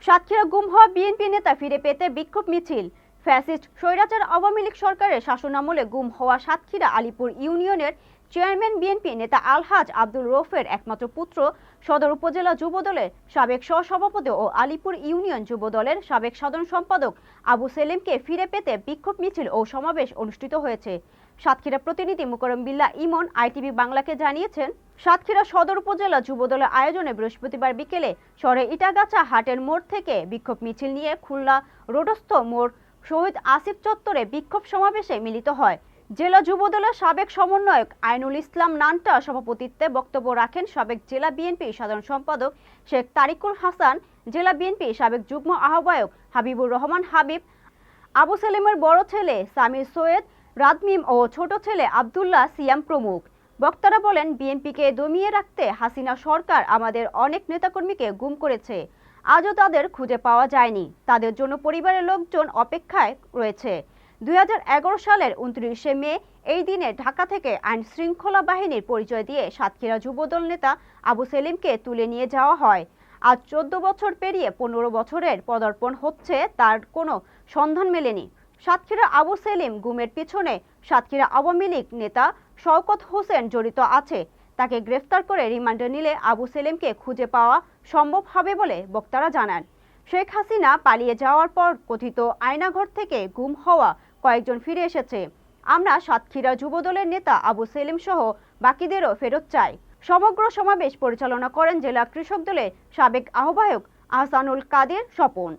সাতক্ষীরা গুম হওয়া বিএনপি নেতা ফিরে পেতে বিক্ষোভ মিছিল। ফ্যাসিস্ট স্বৈরাচার আওয়ামী লীগ সরকারের শাসনামলে গুম হওয়া সাতক্ষীরা আলীপুর ইউনিয়নের চেয়ারম্যান বিএনপি নেতা আলহাজ আব্দুল রৌফের একমাত্র পুত্র সদর উপজেলা যুবদলের সাবেক সহসভাপতি ও আলীপুর ইউনিয়ন যুবদলের সাবেক সাধারণ সম্পাদক আবু সেলিমকে ফিরে পেতে বিক্ষোভ মিছিল ও সমাবেশ অনুষ্ঠিত হয়েছে। সাতক্ষীরা প্রতিনিধি মুকরম বিল্লাহ ইমন আইটিভি বাংলাকে জানিয়েছেন, সাতক্ষীরা সদর উপজেলা যুবদলের আয়োজনে বৃহস্পতিবার বিকেলে শহরের ইটাগাছা হাটের মোড় থেকে বিক্ষোভ মিছিল নিয়ে খুলনা রোডস্থ মোড় শহীদ আসিফ চত্বরে বিক্ষোভ সমাবেশে মিলিত হয়। জেলা যুবদলের সাবেক সমন্বয়ক আইনুল ইসলাম নান্টা সভাপতিত্বে বক্তব্য রাখেন সাবেক জেলা বিএনপি সাধারণ সম্পাদক শেখ তারিকুল হাসান, জেলা বিএনপি সাবেক যুগ্ম আহ্বায়ক হাবিবুর রহমান হাবিব, আবু সেলিমের বড় ছেলে সামির সৈয়দ রাদমিম ও ছোট ছেলে আবদুল্লাহ সিয়াম প্রমুখ। বক্তারা বলেন, বিএনপিকে দমিয়ে রাখতে হাসিনা সরকার আমাদের অনেক নেতাকর্মীকে গুম করেছে, আজও তাদের খুঁজে পাওয়া যায়নি। তাদের জন্য পরিবারের লোকজন অপেক্ষায় রয়েছে। 2011 সালের 29শে মে এই দিনে ঢাকা থেকে আইন শৃঙ্খলা বাহিনীর পরিচয় দিয়ে সাতক্ষীরা যুবদল নেতা আবু সেলিমকে তুলে নিয়ে যাওয়া হয়। আজ 14 বছর পেরিয়ে 15 বছরের পদার্পণ হচ্ছে, তার কোনো সন্ধান মেলেনি। সাতক্ষীরা আবু সেলিম গুমের পিছনে সাতক্ষীরা আওয়ামী লীগ নেতা শওকত হোসেন জড়িত আছে। তাকে গ্রেফতার করে রিমান্ডে নিলে আবু সেলিমকে খুঁজে পাওয়া সম্ভব হবে বলে বক্তারা জানান। শেখ হাসিনা পালিয়ে যাওয়ার পর কথিত আয়নাঘর থেকে গুম হওয়া কয়েকজন ফিরে এসেছে। আমরা সাতক্ষীরা যুবদলের নেতা আবু সেলিম সহ বাকিদেরও ফেরত চাই। সমগ্র সমাবেশ পরিচালনা করেন জেলা কৃষক দলের সাবেক আহ্বায়ক আহসানুল কাদের স্বপন।